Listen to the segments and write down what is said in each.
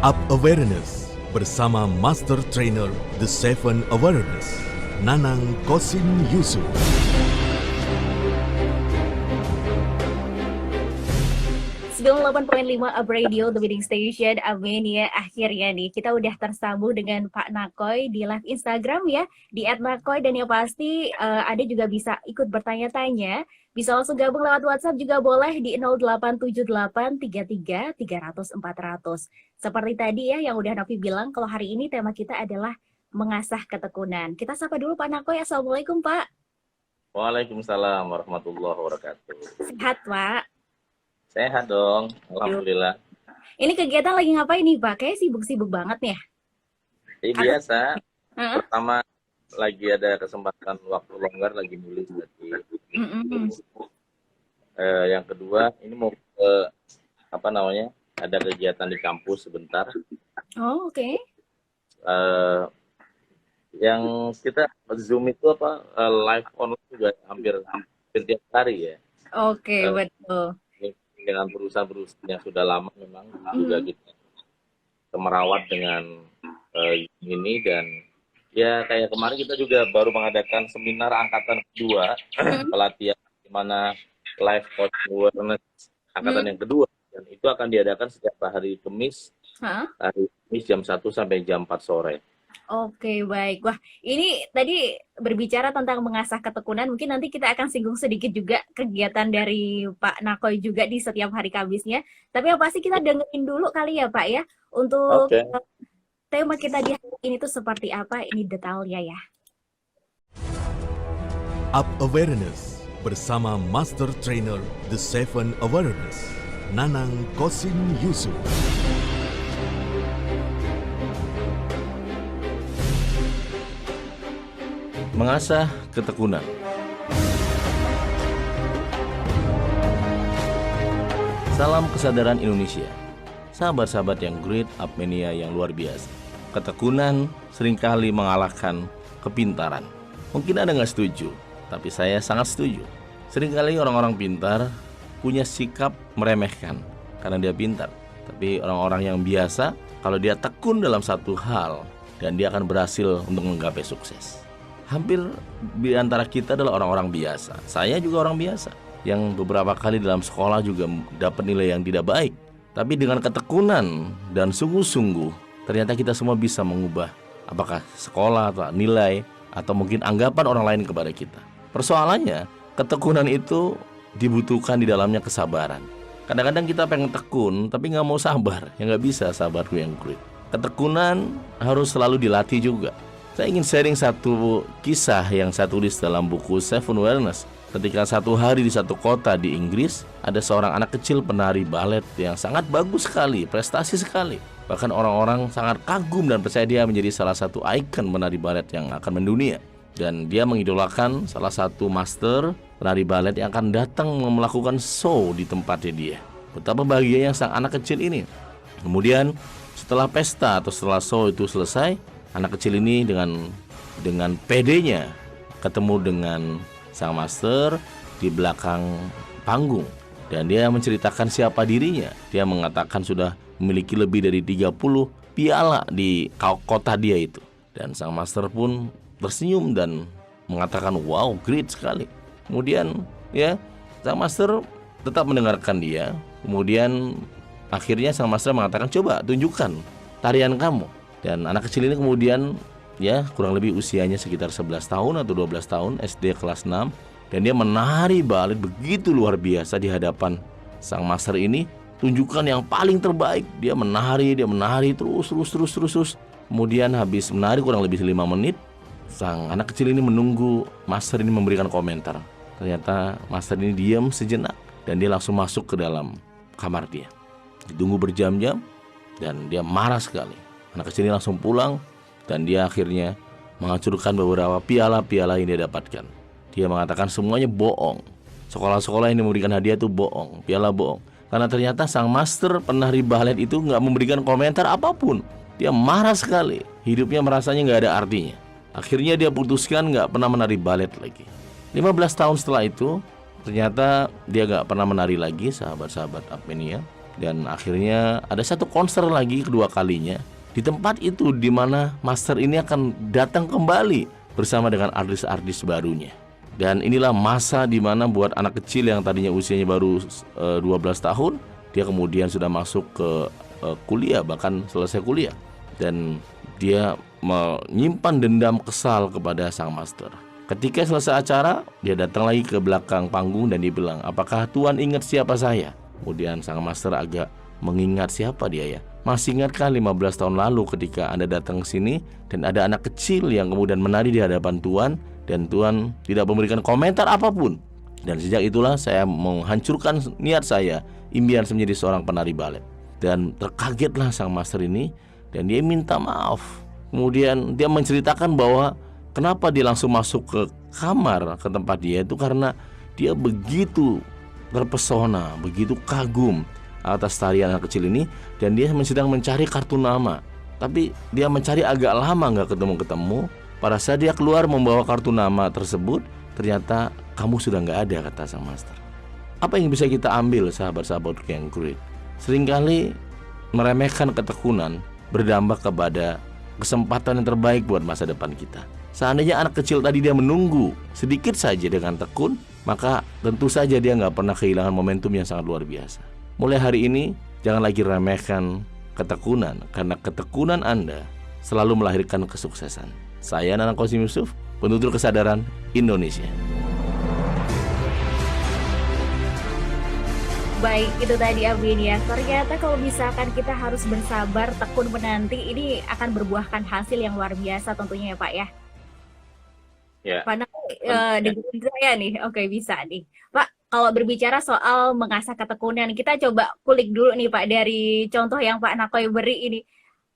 Up Awareness bersama Master Trainer The Seven Awareness, Nanang Kosim Yusuf. Delapan 8.5 Up Radio, The Winning Station. Amin ya, akhirnya nih kita udah tersambung dengan Pak Nakoy di live Instagram ya, di @nakoy, dan yang pasti ada juga bisa ikut bertanya-tanya, bisa langsung gabung lewat WhatsApp juga boleh di 087833 300 400. Seperti tadi ya yang udah Novi bilang, kalau hari ini tema kita adalah mengasah ketekunan. Kita sapa dulu Pak Nakoy. Assalamualaikum Pak. Waalaikumsalam warahmatullahi wabarakatuh. Sehat Pak? Sehat dong, alhamdulillah. Ini kegiatan lagi ngapain nih Pak? Kayak sibuk-sibuk banget nih ya? Biasa, pertama lagi ada kesempatan waktu longgar lagi nulis lagi. Yang kedua, ini mau ada kegiatan di kampus sebentar. Oh, oke. Yang kita Zoom itu live online juga hampir setiap hari ya. Oke, betul. Dengan perusahaan-perusahaan yang sudah lama memang juga kita merawat dengan ini, dan ya kayak kemarin kita juga baru mengadakan seminar angkatan kedua pelatihan di mana life coach awareness angkatan yang kedua, dan itu akan diadakan setiap hari Kamis, hari Kamis jam 1 sampai jam 4 sore. Oke, baik. Wah, ini tadi berbicara tentang mengasah ketekunan, mungkin nanti kita akan singgung sedikit juga kegiatan dari Pak Nakoy juga di setiap hari Kamisnya. Tapi yang pasti kita dengerin dulu kali ya Pak ya, untuk tema kita di hari ini tuh seperti apa, ini detailnya ya. Up Awareness bersama Master Trainer The Seven Awareness, Nanang Kosim Yusuf. Mengasah ketekunan. Salam kesadaran Indonesia. Sahabat-sahabat yang great, Upmania yang luar biasa. Ketekunan seringkali mengalahkan kepintaran. Mungkin Anda nggak setuju, tapi saya sangat setuju. Seringkali orang-orang pintar punya sikap meremehkan karena dia pintar. Tapi orang-orang yang biasa, kalau dia tekun dalam satu hal, dan dia akan berhasil untuk menggapai sukses. Hampir di antara kita adalah orang-orang biasa. Saya juga orang biasa yang beberapa kali dalam sekolah juga dapat nilai yang tidak baik. Tapi dengan ketekunan dan sungguh-sungguh, ternyata kita semua bisa mengubah apakah sekolah atau nilai atau mungkin anggapan orang lain kepada kita. Persoalannya, ketekunan itu dibutuhkan di dalamnya kesabaran. Kadang-kadang kita pengen tekun tapi nggak mau sabar. Ya nggak bisa, sahabatku yang great. Ketekunan harus selalu dilatih juga. Saya ingin sharing satu kisah yang saya tulis dalam buku Seven Awareness. Ketika satu hari di satu kota di Inggris, ada seorang anak kecil penari balet yang sangat bagus sekali, prestasi sekali. Bahkan orang-orang sangat kagum dan percaya dia menjadi salah satu ikon penari balet yang akan mendunia. Dan dia mengidolakan salah satu master penari balet yang akan datang melakukan show di tempatnya dia. Betapa bahagianya sang anak kecil ini. Kemudian setelah pesta atau setelah show itu selesai, anak kecil ini dengan pedenya ketemu dengan sang master di belakang panggung, dan dia menceritakan siapa dirinya. Dia mengatakan sudah memiliki lebih dari 30 piala di kota dia itu. Dan sang master pun tersenyum dan mengatakan, wow, great sekali. Kemudian ya, sang master tetap mendengarkan dia. Kemudian akhirnya sang master mengatakan, coba tunjukkan tarian kamu. Dan anak kecil ini kemudian ya kurang lebih usianya sekitar 11 tahun atau 12 tahun, SD kelas 6. Dan dia menari balet begitu luar biasa di hadapan sang master ini. Tunjukkan yang paling terbaik. Dia menari terus. Kemudian habis menari kurang lebih 5 menit, sang anak kecil ini menunggu master ini memberikan komentar. Ternyata master ini diam sejenak dan dia langsung masuk ke dalam kamar dia. Ditunggu berjam-jam dan dia marah sekali. Anak kecil ini langsung pulang dan dia akhirnya menghancurkan beberapa piala-piala yang dia dapatkan. Dia mengatakan semuanya bohong. Sekolah-sekolah yang memberikan hadiah itu bohong, piala bohong. Karena ternyata sang master penari balet itu nggak memberikan komentar apapun. Dia marah sekali. Hidupnya merasanya nggak ada artinya. Akhirnya dia putuskan nggak pernah menari balet lagi. 15 tahun setelah itu, ternyata dia nggak pernah menari lagi, sahabat-sahabat Upmania. Dan akhirnya ada satu konser lagi kedua kalinya di tempat itu, di mana Master ini akan datang kembali bersama dengan artis-artis barunya. Dan inilah masa di mana buat anak kecil yang tadinya usianya baru 12 tahun, dia kemudian sudah masuk ke kuliah, bahkan selesai kuliah. Dan dia menyimpan dendam kesal kepada sang Master. Ketika selesai acara, dia datang lagi ke belakang panggung dan dia bilang, apakah Tuan ingat siapa saya? Kemudian sang Master agak mengingat siapa dia ya. Masih ingatkah 15 tahun lalu ketika Anda datang ke sini dan ada anak kecil yang kemudian menari di hadapan Tuan dan Tuan tidak memberikan komentar apapun. Dan sejak itulah saya menghancurkan niat saya, impian saya menjadi seorang penari balet. Dan terkagetlah sang Master ini dan dia minta maaf. Kemudian dia menceritakan bahwa kenapa dia langsung masuk ke kamar, ke tempat dia itu karena dia begitu terpesona, begitu kagum atas tarian anak kecil ini. Dan dia sedang mencari kartu nama, tapi dia mencari agak lama gak ketemu-ketemu. Pada saat dia keluar membawa kartu nama tersebut, ternyata kamu sudah gak ada, kata sang Master. Apa yang bisa kita ambil sahabat-sahabat yang great? Seringkali meremehkan ketekunan berdampak kepada kesempatan yang terbaik buat masa depan kita. Seandainya anak kecil tadi dia menunggu sedikit saja dengan tekun, maka tentu saja dia nggak pernah kehilangan momentum yang sangat luar biasa. Mulai hari ini, jangan lagi remehkan ketekunan, karena ketekunan Anda selalu melahirkan kesuksesan. Saya Nanang Qasim Yusuf, penutur kesadaran Indonesia. Baik, itu tadi Abin ya. Ternyata kalau misalkan kita harus bersabar, tekun menanti, ini akan berbuahkan hasil yang luar biasa tentunya ya Pak ya. Ya. Pak Nakoy, dengerin saya nih. Oke, bisa nih. Pak, kalau berbicara soal mengasah ketekunan, kita coba kulik dulu nih Pak dari contoh yang Pak Nakoy beri ini.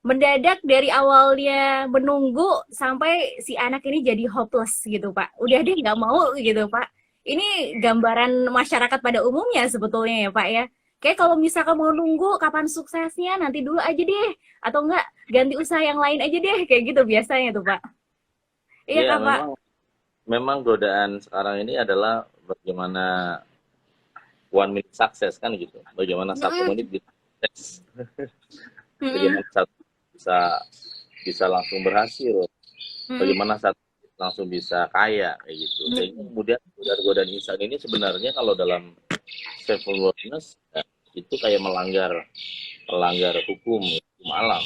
Mendadak dari awalnya menunggu sampai si anak ini jadi hopeless gitu Pak. Udah deh nggak mau gitu Pak. Ini gambaran masyarakat pada umumnya sebetulnya ya Pak ya. Kayak kalau misalkan mau nunggu kapan suksesnya, nanti dulu aja deh. Atau enggak ganti usaha yang lain aja deh. Kayak gitu biasanya tuh Pak. Iya Ya, Kak Pak? memang godaan sekarang ini adalah bagaimana one minute success kan gitu. Bagaimana satu menit bisa sukses. Bagaimana satu bisa langsung berhasil. Bagaimana satu langsung bisa kaya kayak gitu. Jadi kemudian godaan insan ini sebenarnya kalau dalam self awareness ya, itu kayak melanggar hukum alam.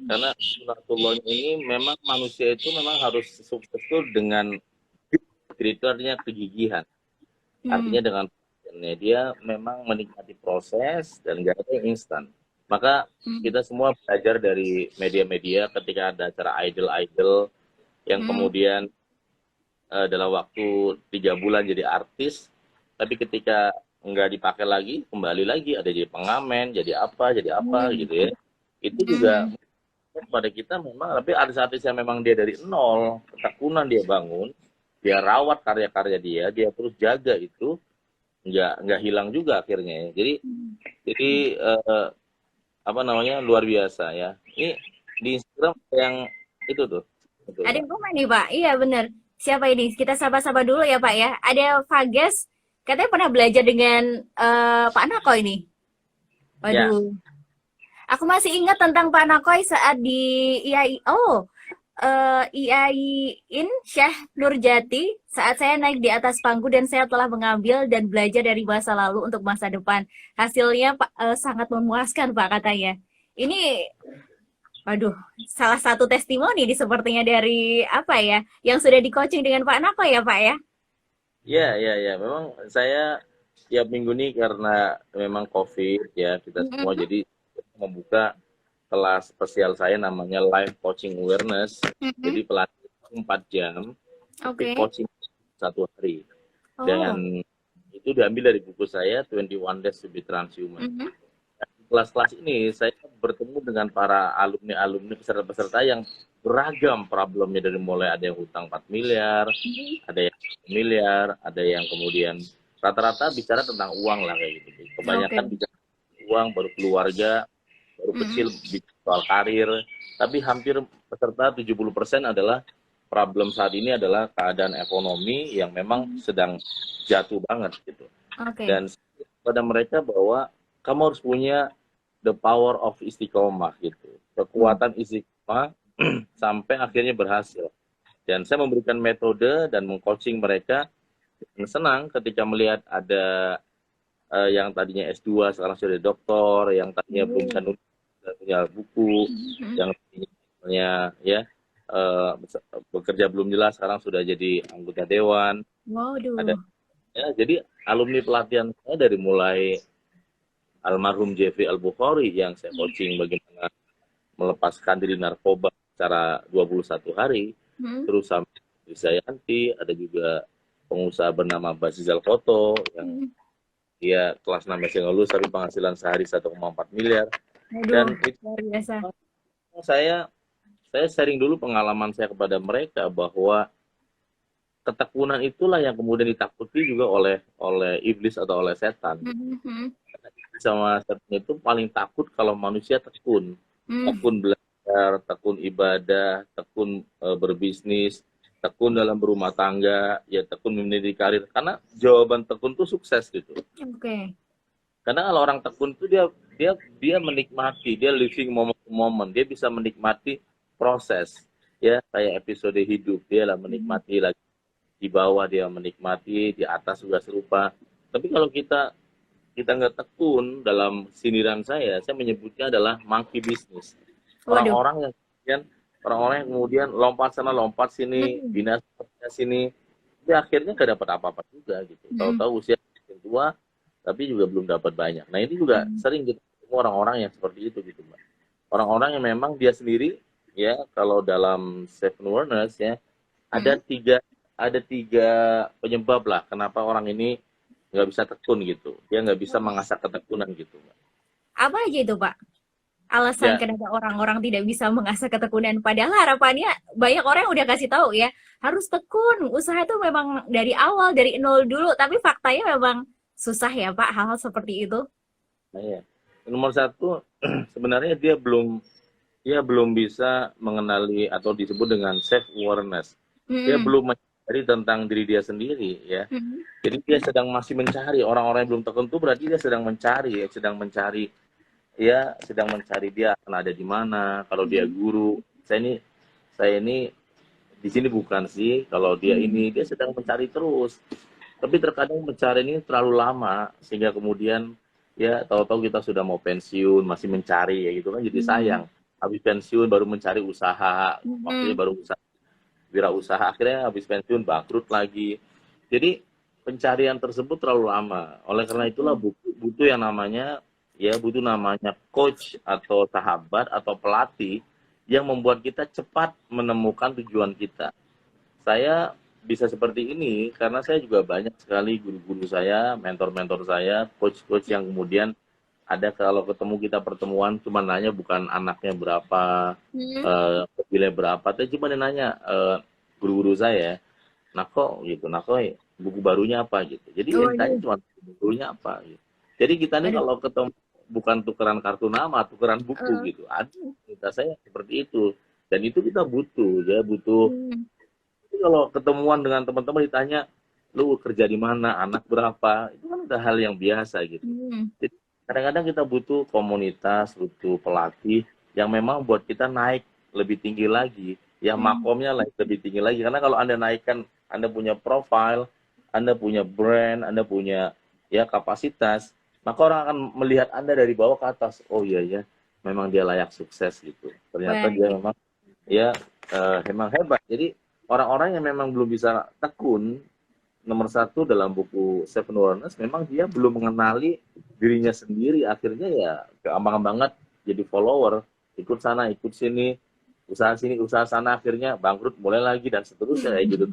Karena sunatullah ini memang manusia itu memang harus sukses dengan itu artinya kegigihan. Artinya dengan dia memang menikmati proses dan gak ada yang instan. Maka kita semua belajar dari media-media ketika ada acara idol yang kemudian dalam waktu 3 bulan jadi artis, tapi ketika nggak dipakai lagi, kembali lagi ada jadi pengamen, jadi apa gitu ya. Itu juga pada kita memang, tapi artis-artis yang memang dia dari nol, ketekunan dia bangun, dia rawat karya-karya dia terus jaga itu, nggak hilang juga akhirnya ya. Jadi apa namanya, luar biasa ya. Ini di Instagram yang itu tuh. Betul. Ada yang komen nih Pak, iya bener. Siapa ini? Kita sapa-sapa dulu ya Pak ya. Ada Fages, katanya pernah belajar dengan Pak Nakoy nih. Waduh. Ya. Aku masih ingat tentang Pak Nakoy saat di IAI. IAIN Syekh Nurjati saat saya naik di atas panggung dan saya telah mengambil dan belajar dari masa lalu untuk masa depan. Hasilnya sangat memuaskan Pak katanya. Ini waduh, salah satu testimoni sepertinya dari apa ya, yang sudah di-coaching dengan Pak Nakoy ya Pak ya? Iya. Memang saya tiap minggu nih karena memang COVID ya, kita semua jadi membuka kelas spesial saya namanya Live Coaching Awareness. Jadi pelatihan 4 jam, tapi coaching 1 hari. Dan itu diambil dari buku saya 21 Days to be Transhuman. Kelas-kelas ini saya bertemu dengan para alumni peserta-peserta yang beragam problemnya, dari mulai ada yang hutang 4 miliar, ada yang 1 miliar, ada yang kemudian rata-rata bicara tentang uang lah kayak gitu. Kebanyakan bicara uang, baru keluarga, baru kecil bicara soal karir, tapi hampir peserta 70% adalah problem saat ini adalah keadaan ekonomi yang memang sedang jatuh banget gitu. Dan pada mereka bahwa kamu harus punya the power of istiqomah gitu, kekuatan istiqomah sampai akhirnya berhasil. Dan saya memberikan metode dan mengcoaching mereka. Senang ketika melihat ada yang tadinya S2 sekarang sudah jadi doktor, yang tadinya belum bisa nulis sudah punya buku, yang tadinya ya bekerja belum jelas sekarang sudah jadi anggota dewan. Waduh. Ada ya, jadi alumni pelatihan saya dari mulai almarhum Jeffrey Al-Bukhari yang saya coaching bagaimana melepaskan diri narkoba secara 21 hari, terus sampai Wisayanti, ada juga pengusaha bernama Basizal Koto yang dia kelas 6 SD lulus tapi penghasilan sehari 1,4 miliar. Waduh, Dan itu luar biasa. saya sharing dulu pengalaman saya kepada mereka bahwa ketekunan itulah yang kemudian ditakuti juga oleh iblis atau oleh setan. Sama setan itu paling takut kalau manusia tekun, tekun belajar, tekun ibadah, tekun berbisnis, tekun dalam berumah tangga, ya tekun memilih karir. Karena jawaban tekun itu sukses gitu. Oke. Karena kalau orang tekun itu dia menikmati, dia living moment to moment, dia bisa menikmati proses, ya kayak episode hidup, dia lah menikmati lagi di bawah dia menikmati, di atas juga serupa. Tapi kalau kita nggak tekun, dalam sindiran saya menyebutnya adalah monkey business. Orang-orang yang kemudian lompat sana lompat sini, dinas sini, dia akhirnya nggak dapat apa-apa juga gitu. Tahu-tahu usia tua, tapi juga belum dapat banyak. Nah ini juga sering kita ketemu orang-orang yang seperti itu gitu, Mbak. Orang-orang yang memang dia sendiri, ya kalau dalam seven awareness ya, ada tiga penyebab lah kenapa orang ini nggak bisa tekun gitu. Dia nggak bisa mengasah ketekunan gitu, Mbak. Apa aja itu, Pak? Alasan Ya. kenapa orang-orang tidak bisa mengasah ketekunan? Padahal harapannya banyak orang yang udah kasih tahu ya, harus tekun. Usaha itu memang dari awal, dari nol dulu. Tapi faktanya memang susah ya, Pak, hal-hal seperti itu. Nah, ya. Nomor satu, sebenarnya dia belum bisa mengenali atau disebut dengan self awareness. Dia belum mencari tentang diri dia sendiri ya. Jadi dia sedang masih mencari. Orang-orang yang belum tekun itu berarti dia sedang mencari dia akan ada di mana. Kalau dia guru, saya ini di sini bukan sih. Kalau dia dia sedang mencari terus. Tapi terkadang mencari ini terlalu lama sehingga kemudian ya tahu-tahu kita sudah mau pensiun, masih mencari ya gitu kan, jadi sayang. Habis pensiun baru mencari usaha, waktunya baru wirausaha, akhirnya habis pensiun bangkrut lagi. Jadi pencarian tersebut terlalu lama. Oleh karena itulah butuh namanya coach atau sahabat atau pelatih yang membuat kita cepat menemukan tujuan kita. Saya bisa seperti ini karena saya juga banyak sekali guru-guru saya, mentor-mentor saya, coach-coach yang kemudian ada kalau ketemu kita pertemuan cuma nanya bukan anaknya berapa, mobilnya berapa, tapi cuma nanya guru-guru saya, Nako buku barunya apa gitu. Jadi yang tanya cuma buku barunya apa gitu. Jadi kita nih kalau ketemu bukan tukeran kartu nama, tukeran buku gitu. Kita saya seperti itu. Dan itu kita butuh. Jadi kalau ketemuan dengan teman-teman ditanya, lu kerja di mana, anak berapa, itu kan udah hal yang biasa gitu. Jadi kadang-kadang kita butuh komunitas, butuh pelatih yang memang buat kita naik lebih tinggi lagi, yang makomnya lebih tinggi lagi. Karena kalau Anda naikkan, Anda punya profile, Anda punya brand, Anda punya ya kapasitas, maka orang akan melihat Anda dari bawah ke atas. Oh iya ya, memang dia layak sukses gitu. Ternyata dia memang memang hebat. Jadi orang-orang yang memang belum bisa tekun, nomor satu dalam buku Seven Awareness, memang dia belum mengenali dirinya sendiri. Akhirnya ya gampang banget jadi follower, ikut sana, ikut sini, usaha sini, usaha sana, akhirnya bangkrut, mulai lagi, dan seterusnya kayak gitu.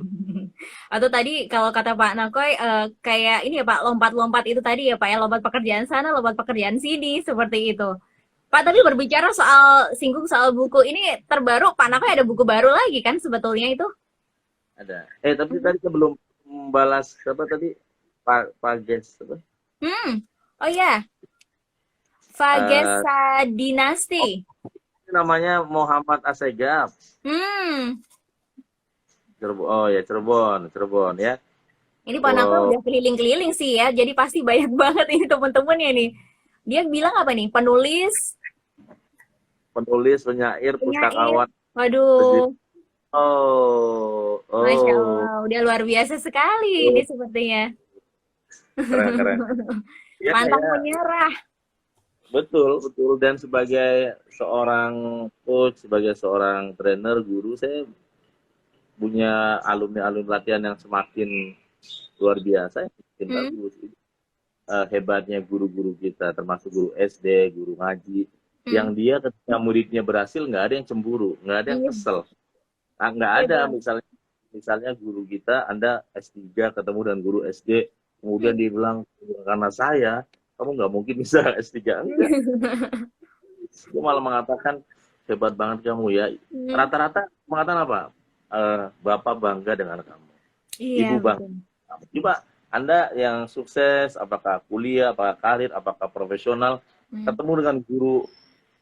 Atau tadi kalau kata Pak Nakoy, kayak ini ya Pak, lompat-lompat itu tadi ya Pak ya, lompat pekerjaan sana, lompat pekerjaan sini, seperti itu. Pak, tapi berbicara singgung soal buku, ini terbaru, Pak Nakoy ada buku baru lagi kan sebetulnya itu? Ada. Tapi tadi sebelum membalas apa tadi Pak Ges apa? Oh ya, Fagesa Dinasti. Namanya Muhammad Assegaf. Cirebon ya. Ini Pak Nakoy udah keliling-keliling sih ya, jadi pasti banyak banget ini teman-temannya nih. Dia bilang apa nih? Penulis, Penulis, penyair, penyair. pustakawan. Waduh, Oh, Masya oh, Allah, udah luar biasa sekali ini oh, sepertinya. keren, keren. Ya, Pantang ya, menyerah. betul, betul. Dan sebagai seorang coach, sebagai seorang trainer, guru, saya punya alumni-alumni pelatihan yang semakin luar biasa, yang semakin Hmm, bagus. Hebatnya guru-guru kita, termasuk guru SD, guru ngaji, hmm. yang dia ketika muridnya berhasil, nggak ada yang cemburu, nggak ada yang Iya, kesel. Nggak iya ada, Bang. misalnya guru kita, Anda S3 ketemu dengan guru SD, kemudian Hmm. dia bilang, karena saya, kamu nggak mungkin bisa S3. Enggak. Dia malah mengatakan, hebat banget kamu ya. Hmm. Rata-rata mengatakan apa? Bapak bangga dengan kamu. Iya Ibu bangga. betul. Coba Anda yang sukses, apakah kuliah, apakah karir, apakah profesional, Hmm. ketemu dengan guru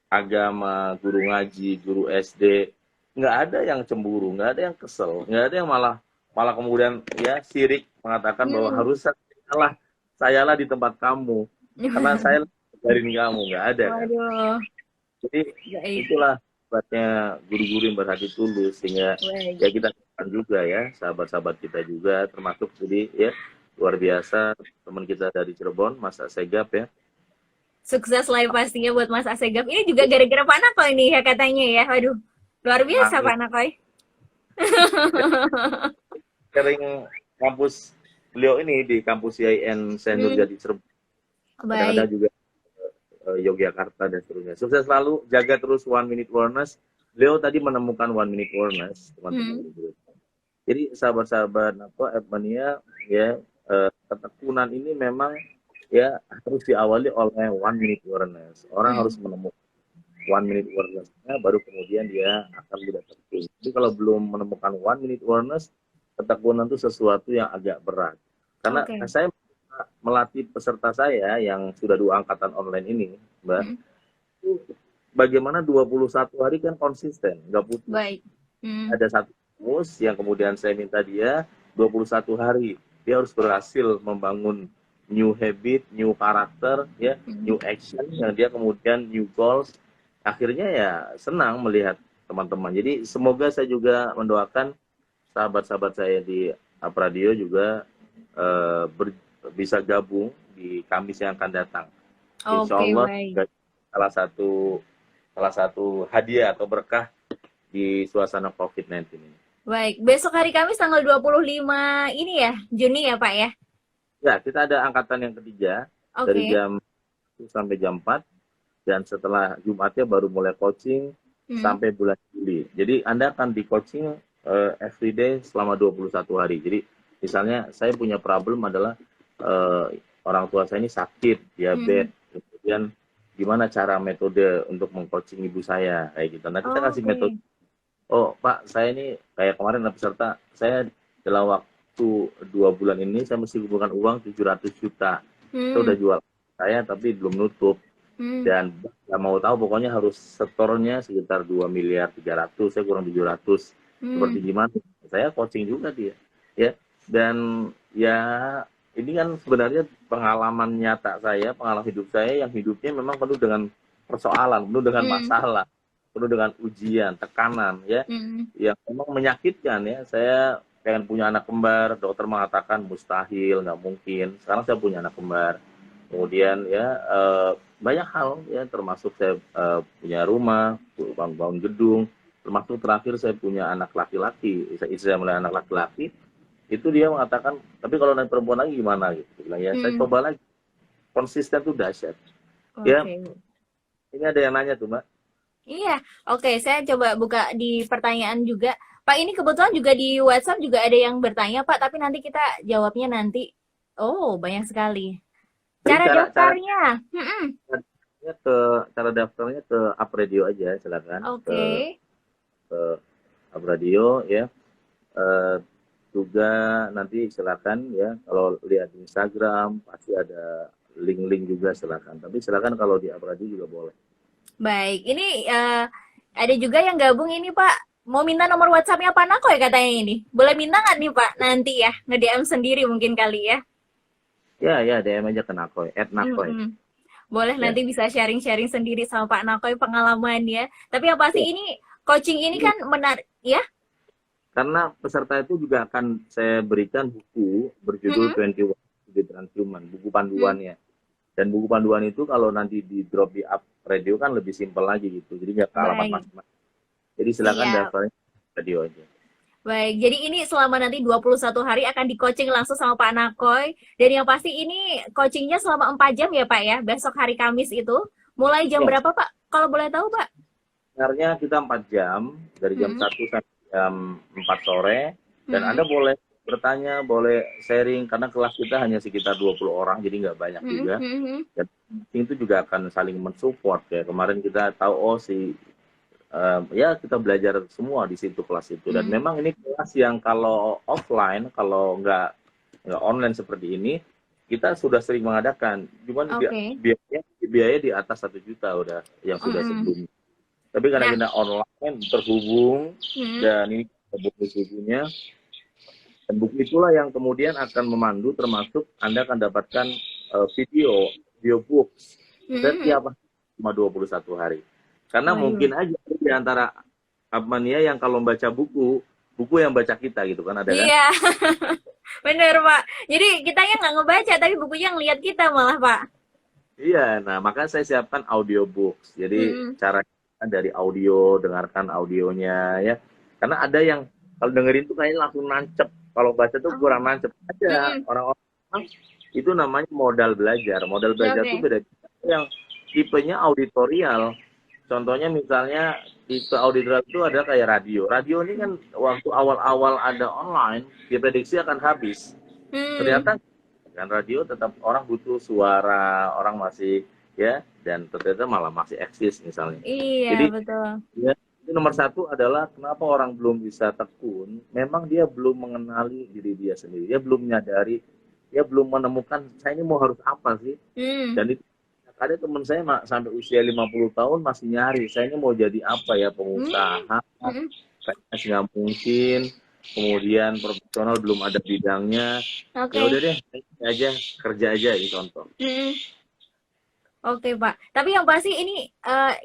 agama, guru ngaji, guru SD, nggak ada yang cemburu, nggak ada yang kesel, nggak ada yang malah malah kemudian ya sirik mengatakan bahwa Hmm. harus sayalah di tempat kamu, karena saya ngajarin kamu, nggak ada kan. Waduh, Jadi baik, itulah hebatnya guru-guru yang berhati tulus, sehingga baik. ya kita harapkan juga ya sahabat-sahabat kita juga, termasuk jadi ya luar biasa teman kita dari Cirebon, Mas Asegap ya. Sukses lah pastinya buat Mas Asegaf. Ini juga gara-gara Pak Nakoy nih ya katanya ya. Waduh, luar biasa Nah, Pak Nakoy. sering kampus beliau ini di kampus IAIN Syekh Hmm, Nurjati Cirebon, kadang-kadang baik. juga Yogyakarta dan seterusnya. Sukses selalu, jaga terus one minute awareness. Beliau tadi menemukan one minute awareness, teman-teman. Hmm, Jadi sahabat-sahabat Appmania ya, ketekunan ini memang ya harus diawali oleh one minute awareness. Orang harus hmm. menemukan one minute awareness-nya, baru kemudian dia akan mudah terjun. Jadi kalau belum menemukan one minute awareness, ketekunan itu sesuatu yang agak berat. Karena Oke. saya melatih peserta saya yang sudah 2 angkatan online ini, Mbak, Hmm, itu bagaimana 21 hari kan konsisten, nggak putus. baik. Hmm, Ada satu rumus yang kemudian saya minta dia 21 hari. Dia harus berhasil membangun new habit, new karakter, ya, hmm. new action, yang dia kemudian new goals. Akhirnya ya senang melihat teman-teman. Jadi semoga saya juga mendoakan sahabat-sahabat saya di Apradio juga bisa gabung di Kamis yang akan datang. Insya Oke, Allah baik. salah satu salah satu hadiah atau berkah di suasana COVID-19 ini. Baik. Besok hari Kamis tanggal 25 ini ya, Juni ya, Pak ya? Ya, kita ada angkatan yang ketiga dari Oke. jam 1 sampai jam 4, dan setelah Jumatnya baru mulai coaching Hmm, sampai bulan Juli. Jadi Anda akan di coaching everyday selama 21 hari. Jadi misalnya saya punya problem adalah orang tua saya ini sakit, hmm. diabetes, kemudian gimana cara metode untuk mengcoaching ibu saya kayak gitu. Nah, kita kasih Oke. metode. Oh, Pak, saya ini kayak kemarin ada peserta, saya dalam waktu 2 bulan ini saya mesti kumpulkan uang 700 juta. Saya udah Hmm, jual saya tapi belum nutup, hmm, dan nggak mau tahu pokoknya harus setornya sekitar 2.300.000, saya kurang 700. Seperti hmm. gimana? Saya coaching juga dia, ya. Dan ya ini kan sebenarnya pengalaman nyata saya, pengalaman hidup saya yang hidupnya memang penuh dengan persoalan, penuh dengan Hmm, masalah, penuh dengan ujian, tekanan, ya, hmm, yang memang menyakitkan ya. Saya pengen punya anak kembar, dokter mengatakan mustahil, nggak mungkin. Sekarang saya punya anak kembar. Kemudian ya banyak hal ya, termasuk saya punya rumah, bangun gedung, termasuk terakhir saya punya anak laki-laki. Istri saya mulai anak laki-laki, itu dia mengatakan, tapi kalau nanti perempuan lagi gimana gitu. Dia bilang, ya saya hmm. coba lagi. Konsisten tuh dahsyat. Ya, Oke. ini ada yang nanya tuh, Mbak. Iya, oke. Saya coba buka di pertanyaan juga. Pak, ini kebetulan juga di WhatsApp juga ada yang bertanya, Pak, tapi nanti kita jawabnya nanti. Oh, banyak sekali. Jadi Cara cara daftarnya. Hmm, ke cara daftarnya ke Apradio aja, silakan oke. ke Apradio ya. Eh, Juga nanti silakan ya, kalau lihat di Instagram pasti ada link-link juga, silakan. Tapi silakan kalau di Apradio juga boleh. Baik, ini ada juga yang gabung ini, Pak. Mau minta nomor WhatsApp-nya Pak Nakoy katanya ini. Boleh minta nggak nih, Pak? Nanti ya, nge-DM sendiri mungkin kali ya. Ya, DM aja ke Nakoy, @Nakoy. Mm-mm. Boleh Ya. nanti bisa sharing-sharing sendiri sama Pak Nakoy pengalamannya. Tapi yang pasti ini coaching ini kan menarik ya. Karena peserta itu juga akan saya berikan buku berjudul Mm-mm. 21 to the Transhuman, buku Mm. panduannya. Dan buku panduan itu kalau nanti di drop di up radio kan lebih simpel lagi gitu. Jadi nggak ke alamat Baik, masing-masing. Jadi silakan siap. daftarnya di radio aja. Baik, jadi ini selama nanti 21 hari akan di-coaching langsung sama Pak Nakoy. Dan yang pasti ini coachingnya selama 4 jam ya Pak ya, besok hari Kamis itu. Mulai jam Ya, berapa Pak? Kalau boleh tahu Pak? sebenarnya kita 4 jam, dari jam Mm-mm. 1 sampai jam 4 sore. Dan Mm-mm. Anda boleh bertanya, boleh sharing, karena kelas kita hanya sekitar 20 orang, jadi nggak banyak Mm-mm. juga. Mm-mm. Dan itu juga akan saling mensupport ya. Kemarin kita tahu, oh si ya kita belajar semua di situ kelas itu. Dan Mm. memang ini kelas yang kalau offline, kalau nggak online seperti ini, kita sudah sering mengadakan. Cuman Oke. biaya di atas 1 juta udah yang sudah Mm-mm. sebelumnya. Tapi karena Nah, kita online terhubung mm. dan ini buku-bukunya, dan buku itulah yang kemudian akan memandu, termasuk Anda akan dapatkan video books Mm-mm. setiap hari selama 21 hari. Karena Waduh. mungkin aja di antara Abmania yang kalau baca buku yang baca kita gitu kan, ada kan? Iya, bener Pak. Jadi kita yang nggak ngebaca, tapi bukunya yang lihat kita malah Pak. Iya, nah maka saya siapkan audiobooks. Jadi Mm-mm. cara dari audio, dengarkan audionya ya. Karena ada yang kalau dengerin tuh kayaknya langsung nancep. Kalau baca tuh Oh. kurang nancep. Ada Mm-mm. orang-orang itu namanya modal belajar. Modal belajar Oke. tuh beda. Yang tipenya auditorial. Contohnya misalnya tipe auditorial itu ada kayak radio. Radio ini kan waktu awal-awal ada online, diprediksi akan habis. Mm. Ternyata kan radio tetap orang butuh suara, orang masih ya, dan ternyata malah masih eksis misalnya. Iya, Jadi betul. ya, ini nomor satu adalah kenapa orang belum bisa tekun, memang dia belum mengenali diri dia sendiri, dia belum menyadari, dia belum menemukan saya ini mau harus apa sih. Mm. Dan itu ada teman saya sampai usia 50 tahun masih nyari, saya ini mau jadi apa ya, pengusaha, Mm-mm. kayaknya sih nggak mungkin. Kemudian profesional belum ada bidangnya, Oke. ya udah deh aja kerja aja ini contoh. Mm-mm. Oke Pak, tapi yang pasti ini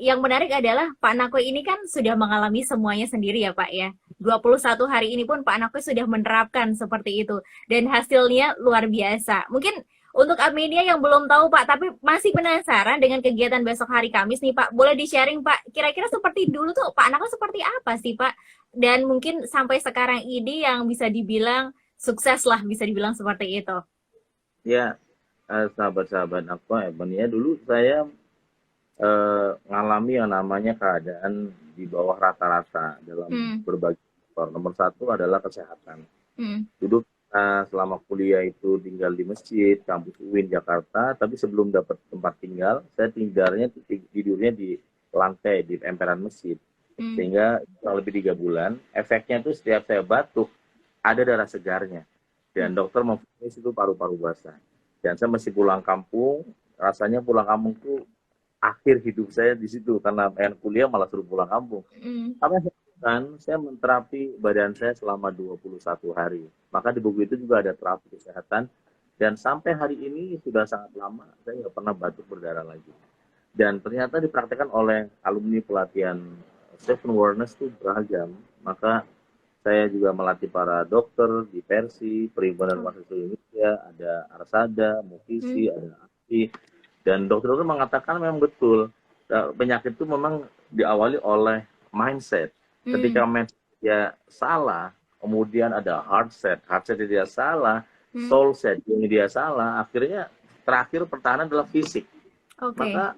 yang menarik adalah Pak Nakoy ini kan sudah mengalami semuanya sendiri ya Pak ya. 21 hari ini pun Pak Nakoy sudah menerapkan seperti itu. Dan hasilnya luar biasa. Mungkin untuk Armenia yang belum tahu Pak, tapi masih penasaran dengan kegiatan besok hari Kamis nih Pak, boleh di-sharing Pak, kira-kira seperti dulu tuh Pak Nakoy seperti apa sih Pak? Dan mungkin sampai sekarang ini yang bisa dibilang sukses lah, bisa dibilang seperti itu. Ya, sahabat-sahabat aku ya, dulu saya ngalami yang namanya keadaan di bawah rata-rata dalam Hmm. berbagai faktor. Nomor satu adalah kesehatan. Hmm. Dulu selama kuliah itu tinggal di masjid, kampus UIN Jakarta, tapi sebelum dapat tempat tinggal, saya tidurnya di lantai, di emperan masjid. Hmm. Sehingga kurang lebih 3 bulan, efeknya itu setiap saya batuk, ada darah segarnya. Dan dokter memfonis itu paru-paru basah. Dan saya masih pulang kampung, rasanya pulang kampung tuh akhir hidup saya di situ, karena pengen kuliah malah suruh pulang kampung. Hmm. Apa yang saya lakukan? Saya menterapi badan saya selama 21 hari. Maka di buku itu juga ada terapi kesehatan. Dan sampai hari ini sudah sangat lama, saya nggak pernah batuk berdarah lagi. Dan ternyata dipraktekkan oleh alumni pelatihan Stephen Warnes itu beragam. Maka saya juga melatih para dokter di Persi, Perhimpunan Mahasiswa Indonesia, ada Arsada, Mukisi, ada AFI. Dan dokter-dokter mengatakan memang betul, penyakit itu memang diawali oleh mindset. Ketika mindsetnya salah, kemudian ada heart set dia salah, soul set dia salah, akhirnya terakhir pertahanan adalah fisik. Oke. Maka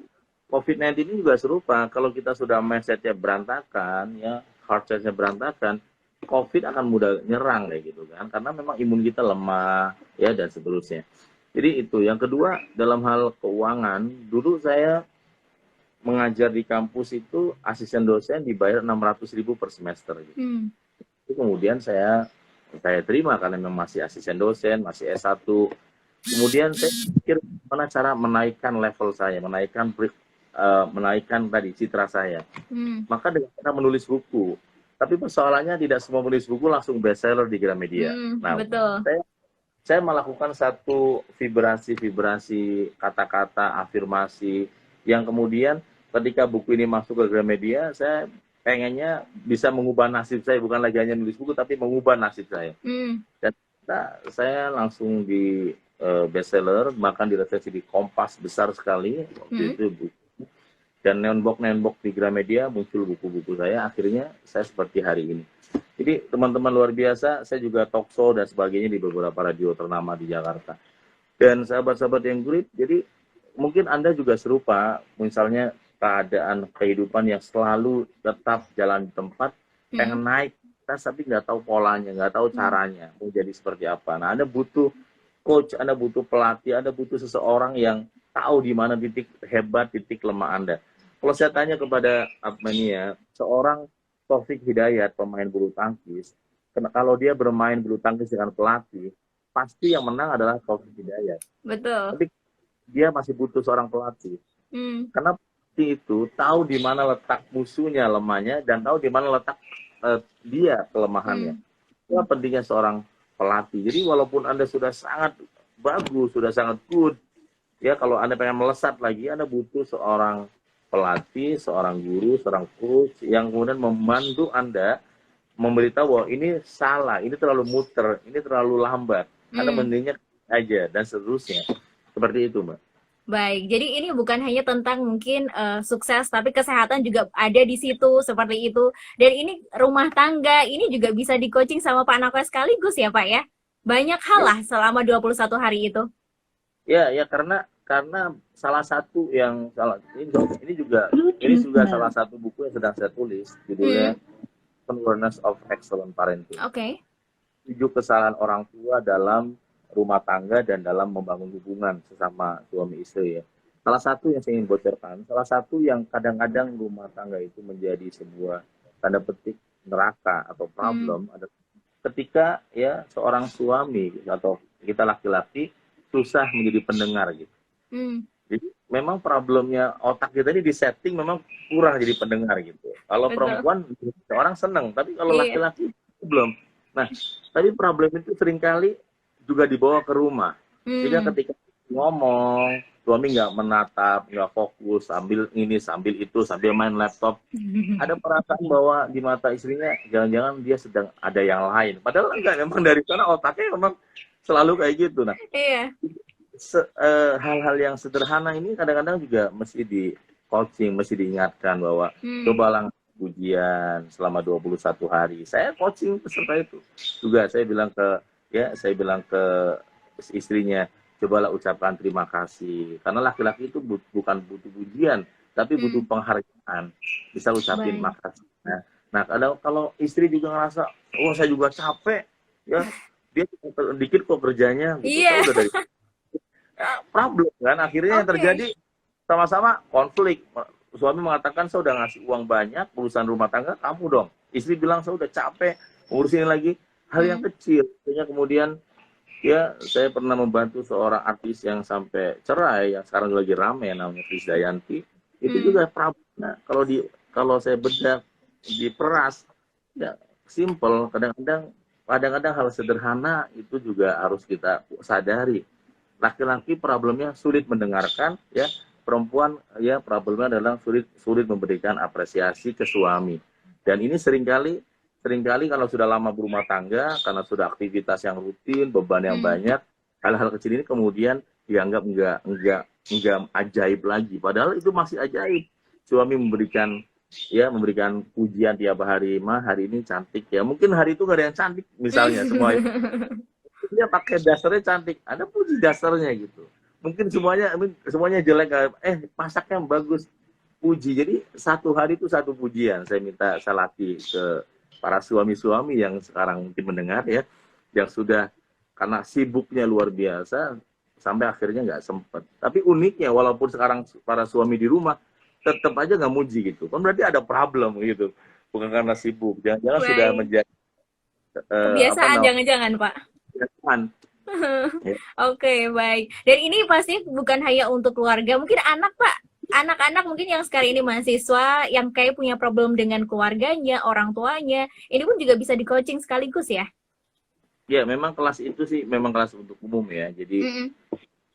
COVID-19 ini juga serupa, kalau kita sudah mindsetnya berantakan, ya heart setnya berantakan, COVID akan mudah nyerang kayak gitu kan, karena memang imun kita lemah ya dan seterusnya. Jadi itu. Yang kedua, dalam hal keuangan, dulu saya mengajar di kampus itu asisten dosen dibayar 600.000 per semester gitu. Itu kemudian saya terima karena memang masih asisten dosen, masih S1. Kemudian saya pikir gimana cara menaikkan level saya, menaikkan tadi citra saya. Maka dengan cara menulis buku. Tapi persoalannya tidak semua penulis buku langsung bestseller di Gramedia. Nah, betul. saya melakukan satu vibrasi-vibrasi kata-kata afirmasi yang kemudian ketika buku ini masuk ke Gramedia, saya pengennya bisa mengubah nasib saya, bukan lagi hanya nulis buku tapi mengubah nasib saya. Dan saya langsung di bestseller, bahkan diresensi di Kompas besar sekali waktu itu buku. Dan nenbok di Gramedia muncul buku-buku saya, akhirnya saya seperti hari ini. Jadi teman-teman luar biasa, saya juga talk show dan sebagainya di beberapa radio ternama di Jakarta. Dan sahabat-sahabat yang great, jadi mungkin Anda juga serupa, misalnya keadaan kehidupan yang selalu tetap jalan di tempat, pengen naik, tapi nggak tahu polanya, nggak tahu caranya, mau jadi seperti apa. Nah, Anda butuh coach, Anda butuh pelatih, Anda butuh seseorang yang tahu di mana titik hebat, titik lemah Anda. Kalau saya tanya kepada Apmenia, seorang Taufik Hidayat, pemain bulu tangkis, kalau dia bermain bulu tangkis dengan pelatih, pasti yang menang adalah Taufik Hidayat. Betul. Tapi dia masih butuh seorang pelatih. Karena pelatih itu tahu di mana letak musuhnya lemahnya dan tahu di mana letak dia kelemahannya. Itu pentingnya seorang pelatih. Jadi walaupun Anda sudah sangat bagus, sudah sangat good, ya kalau Anda pengen melesat lagi, Anda butuh seorang pelatih, seorang guru, seorang coach yang kemudian membantu Anda memberitahu bahwa ini salah, ini terlalu muter, ini terlalu lambat. Anda mendingnya aja dan seterusnya. Seperti itu, Mbak. Baik, jadi ini bukan hanya tentang mungkin sukses, tapi kesehatan juga ada di situ, seperti itu. Dan ini rumah tangga, ini juga bisa di-coaching sama Pak Nako sekaligus ya, Pak ya? Banyak hal lah selama 21 hari itu. Ya, karena salah satu yang ini juga salah satu buku yang sedang saya tulis, judulnya Awareness of Excellent Parenting. Oke. 7 kesalahan orang tua dalam rumah tangga dan dalam membangun hubungan sesama suami istri ya. Salah satu yang saya ingin bocorkan, salah satu yang kadang-kadang rumah tangga itu menjadi sebuah tanda petik neraka atau problem ada ketika ya seorang suami atau kita laki-laki susah menjadi pendengar gitu. Jadi memang problemnya otak kita ini disetting memang kurang jadi pendengar gitu. Kalau perempuan orang seneng, tapi kalau laki-laki belum. Nah, tapi problem itu seringkali juga dibawa ke rumah. Sehingga ketika ngomong, suami nggak menatap, nggak fokus, sambil ini, sambil itu, sambil main laptop. Ada perasaan bahwa di mata istrinya, jangan-jangan dia sedang ada yang lain. Padahal enggak, memang dari sana otaknya memang selalu kayak gitu. Nah, hal-hal yang sederhana ini kadang-kadang juga mesti di coaching, mesti diingatkan bahwa cobalah ujian selama 21 hari. Saya coaching peserta itu. Juga saya bilang ke istrinya, cobalah ucapkan terima kasih. Karena laki-laki itu bukan butuh pujian, tapi butuh penghargaan. Bisa ucapin makasih. Nah, kalau istri juga ngerasa, oh saya juga capek, ya dia dikit kok kerjanya, gitu. Udah dari problem kan, akhirnya yang terjadi sama-sama konflik. Suami mengatakan, saya udah ngasih uang banyak, urusan rumah tangga kamu dong. Istri bilang, saya udah capek, ngurusin lagi. Hal yang kecil, akhirnya kemudian ya saya pernah membantu seorang artis yang sampai cerai, yang sekarang lagi rame namanya Krisdayanti. Itu juga problemnya kalau saya bedah diperas, ya simple. Kadang-kadang hal sederhana itu juga harus kita sadari. Laki-laki problemnya sulit mendengarkan, ya perempuan ya problemnya adalah sulit memberikan apresiasi ke suami. Dan ini seringkali kalau sudah lama berumah tangga, karena sudah aktivitas yang rutin, beban yang banyak, hal-hal kecil ini kemudian dianggap enggak ajaib lagi. Padahal itu masih ajaib. Suami memberikan pujian tiap hari, hari ini cantik ya. Mungkin hari itu gak ada yang cantik misalnya semua. Dia pakai dasarnya cantik, ada puji dasarnya gitu. Mungkin semuanya jelek, masaknya bagus, puji. Jadi satu hari itu satu pujian. Saya latih ke para suami-suami yang sekarang mungkin mendengar ya, yang sudah karena sibuknya luar biasa sampai akhirnya nggak sempat. Tapi uniknya walaupun sekarang para suami di rumah tetap aja nggak muji gitu, kan berarti ada problem gitu, bukan karena sibuk. Jangan-jangan sudah menjadi kebiasaan, jangan-jangan Pak. Kebiasaan. Oke, baik. Dan ini pasti bukan hanya untuk keluarga, mungkin anak Pak. Anak-anak mungkin yang sekarang ini mahasiswa yang kayak punya problem dengan keluarganya, orang tuanya, ini pun juga bisa di coaching sekaligus ya? Ya, memang kelas itu sih memang kelas untuk umum ya. Jadi Mm-mm.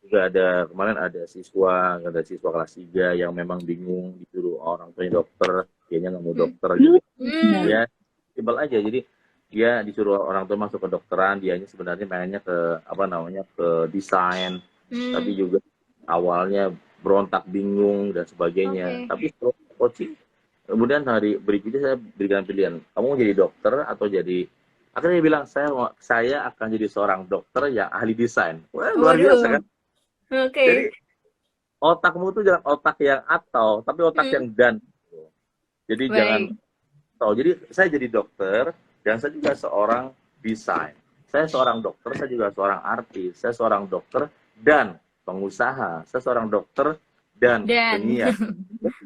juga kemarin ada siswa kelas 3 yang memang bingung disuruh orang tuanya dokter, dianya nggak mau Mm. dokter gitu. Mm. Ya, simpel aja. Jadi dia disuruh orang tua masuk ke dokteran, dianya sebenarnya pengennya ke apa namanya ke desain, tapi Mm. juga awalnya berontak, bingung dan sebagainya. Oke. Tapi setelah coaching, kemudian hari berikutnya saya berikan pilihan, kamu mau jadi dokter atau jadi. Akhirnya dia bilang saya akan jadi seorang dokter yang ahli desain. Wah, luar biasa Waduh. kan? Jadi Oke. otakmu tuh jangan otak yang atau, tapi otak Mm. yang dan. Jadi jangan Baik. tahu. Jadi saya jadi dokter dan saya juga seorang desain. Saya seorang dokter, saya juga seorang artis. Saya seorang dokter dan pengusaha. Saya seorang dokter dan Dan penyiar.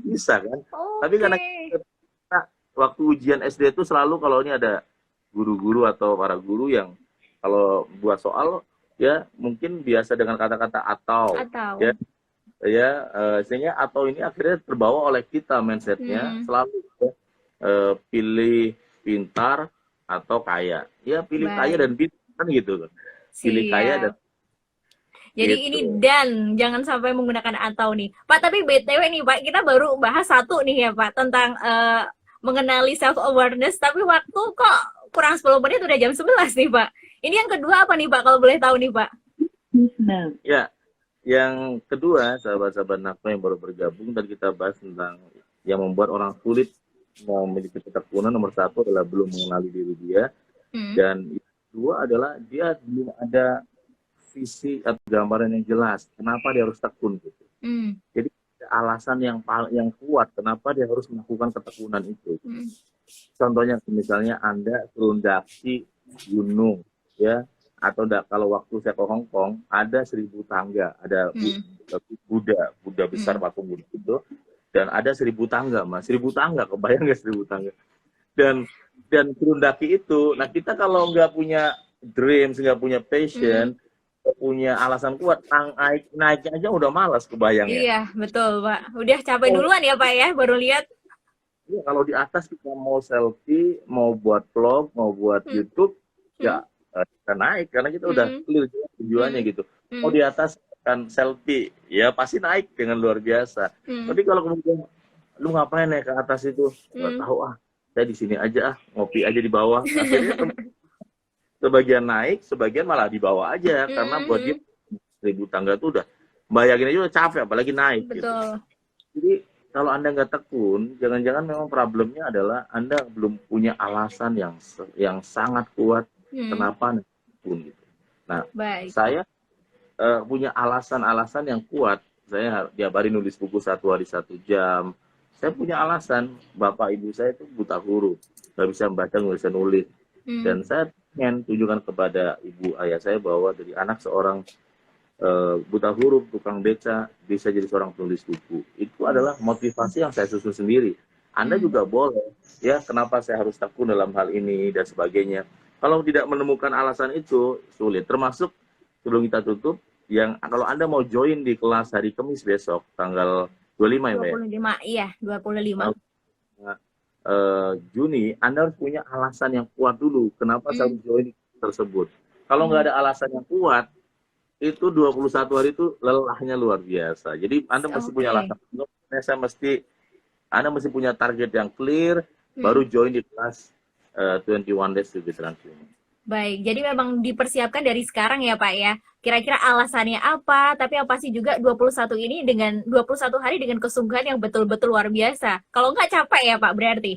Bisa kan? Tapi oke. karena kita, waktu ujian SD itu selalu kalau ini ada guru-guru atau para guru yang kalau buat soal ya mungkin biasa dengan kata-kata atau Atau ya sehingga atau ini akhirnya terbawa oleh kita mindsetnya mm. selalu pilih pintar atau kaya. Ya pilih kaya Baik. dan pintar kan gitu. Pilih kaya dan Siap. Jadi ini gitu. dan jangan sampai menggunakan atau nih. Pak, tapi BTW nih Pak, kita baru bahas satu nih ya Pak tentang mengenali self awareness, tapi waktu kok kurang 10 menit udah jam 11 nih Pak. Ini yang kedua apa nih Pak kalau boleh tahu nih Pak? Ya, yang kedua, sahabat-sahabat Nakma yang baru bergabung, dan kita bahas tentang yang membuat orang sulit memiliki ketekunan. Nomor satu adalah belum mengenali diri dia, Hmm. dan yang kedua adalah dia belum ada visi atau gambaran yang jelas kenapa dia harus tekun gitu. Hmm. Jadi alasan yang kuat kenapa dia harus melakukan ketekunan itu. Hmm. Contohnya misalnya Anda turun daki gunung ya, atau kalau waktu saya ke Hong Kong ada 1.000 tangga, ada Buddha besar, patung Buddha itu, dan ada 1.000 tangga, Mas. 1.000 tangga, kebayang nggak 1.000 tangga? Dan turun daki itu, nah kita kalau nggak punya dreams, nggak punya passion, nggak punya alasan kuat, naiknya aja udah malas, kebayang ya. Iya, betul Pak. Udah capek duluan ya Pak ya, baru lihat. Ya, kalau di atas kita mau selfie, mau buat vlog, mau buat YouTube, ya kita naik karena kita udah clear tujuannya gitu. Mau di atas kan selfie, ya pasti naik dengan luar biasa. Tapi kalau kemudian lu ngapain ya ke atas itu, nggak tahu saya di sini aja ngopi aja di bawah. Akhirnya sebagian naik, sebagian malah di bawah aja karena buat dia 1.000 tangga tuh udah bayangin aja udah capek, apalagi naik. Betul. Gitu. Jadi kalau Anda nggak tekun, jangan-jangan memang problemnya adalah Anda belum punya alasan yang sangat kuat kenapa Anda tekun gitu. Nah, baik. saya punya alasan-alasan yang kuat. Saya tiap hari nulis buku 1 hari 1 jam. Saya punya alasan, bapak ibu saya itu buta huruf, nggak bisa membaca, nggak bisa nulis. Dan saya ingin tunjukkan kepada ibu ayah saya bahwa dari anak seorang buta huruf, tukang beca, bisa jadi seorang penulis buku. Itu adalah motivasi yang saya susun sendiri. Anda juga boleh, ya kenapa saya harus tekun dalam hal ini dan sebagainya. Kalau tidak menemukan alasan itu, sulit. Termasuk sebelum kita tutup, yang kalau Anda mau join di kelas hari Kamis besok, tanggal 25 ya, 25, iya, 25. Juni, Anda harus punya alasan yang kuat dulu. Kenapa saya harus join di kelas tersebut? Kalau nggak ada alasan yang kuat, itu 21 hari itu lelahnya luar biasa. Jadi Anda mesti punya alasan. Anda mesti punya target yang clear, baru join di kelas 21 Days to be Transformed. Baik, jadi memang dipersiapkan dari sekarang ya Pak ya. Kira-kira alasannya apa, tapi yang pasti juga 21 ini dengan 21 hari dengan kesungguhan yang betul-betul luar biasa. Kalau nggak capek ya Pak berarti?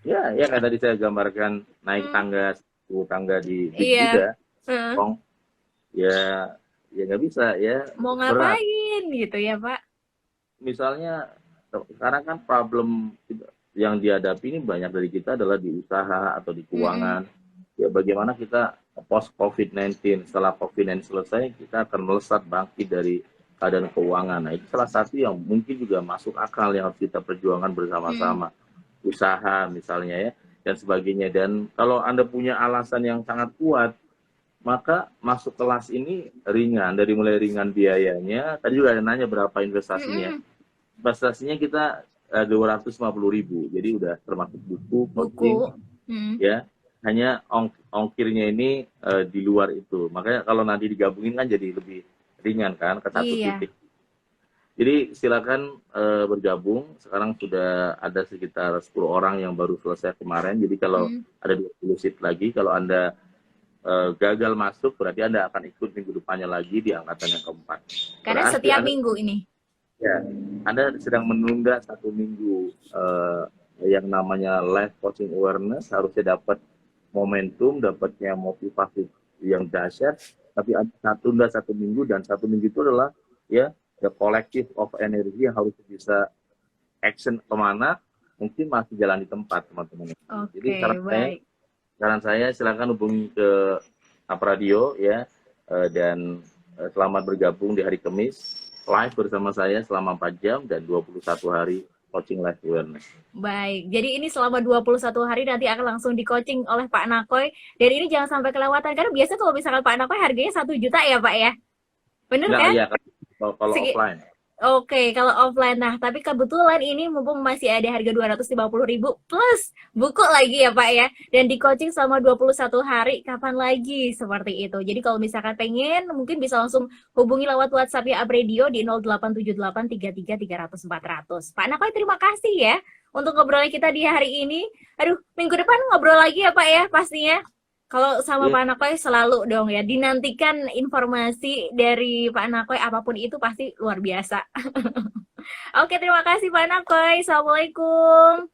Ya kayak tadi saya gambarkan naik tangga di Iya. Buddha. Ya nggak bisa ya. Mau ngapain gitu ya Pak? Misalnya sekarang kan problem yang dihadapi ini banyak dari kita adalah di usaha atau di keuangan. Ya bagaimana kita post COVID-19, setelah COVID-19 selesai kita akan melesat bangkit dari keadaan keuangan. Nah itu salah satu yang mungkin juga masuk akal yang harus kita perjuangkan bersama-sama. Usaha misalnya ya dan sebagainya. Dan kalau Anda punya alasan yang sangat kuat, maka masuk kelas ini ringan, dari mulai ringan biayanya. Tadi juga ada nanya berapa investasinya. Investasinya kita 250.000, jadi udah termasuk buku. Ya. hanya ongkirnya ini di luar itu. Makanya kalau nanti digabungin kan jadi lebih ringan kan ke satu Iya. titik. Jadi silakan bergabung. Sekarang sudah ada sekitar 10 orang yang baru selesai kemarin. Jadi kalau ada 20 seat lagi, kalau Anda gagal masuk, berarti Anda akan ikut minggu depannya lagi di angkatan yang keempat. Karena Berarti setiap Anda, minggu ini. ya, Anda sedang menunda 1 minggu yang namanya life coaching awareness, harusnya dapat momentum, dapatnya motivasi yang dahsyat, tapi Anda tunda 1 minggu, dan 1 minggu itu adalah ya the collective of energy yang harus bisa action kemana, mungkin masih jalan di tempat, teman-teman. Jadi Oke, baik. saran saya silakan hubungi ke Up Radio ya, dan selamat bergabung di hari Kamis live bersama saya selama 4 jam dan 21 hari coaching live awareness. Baik, jadi ini selama 21 hari nanti akan langsung di coaching oleh Pak Nakoy. Dan ini jangan sampai kelewatan, karena biasa kalau misalkan Pak Nakoy harganya 1 juta ya Pak ya? Bener Nggak, kan? iya, kalau Segi- offline. Oke, kalau offline. Nah, tapi kebetulan ini mumpung masih ada harga 250.000 plus buku lagi ya Pak ya. Dan di coaching selama 21 hari, kapan lagi seperti itu. Jadi kalau misalkan pengen, mungkin bisa langsung hubungi lewat WhatsApp-nya Up Radio di 087833 300 400. Pak Nakoy, terima kasih ya untuk ngobrolnya kita di hari ini. Aduh, minggu depan ngobrol lagi ya Pak ya pastinya. Kalau sama Iya. Pak Nakoy selalu dong ya, dinantikan informasi dari Pak Nakoy apapun itu pasti luar biasa. Oke, terima kasih Pak Nakoy. Assalamualaikum.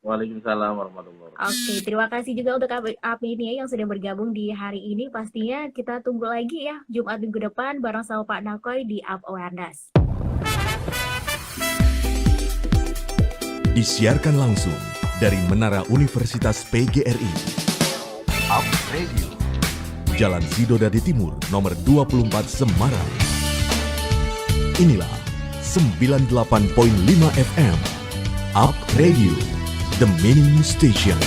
Waalaikumsalam warahmatullahi wabarakatuh. Oke, terima kasih juga untuk Apinia yang sudah bergabung di hari ini. Pastinya kita tunggu lagi ya Jumat minggu depan bareng sama Pak Nakoy di Up Awareness. Disiarkan langsung dari Menara Universitas PGRI. Up Radio. Jalan Sidodadi Timur, nomor 24 Semarang. Inilah 98.5 FM. Up Radio, the Meaning Station.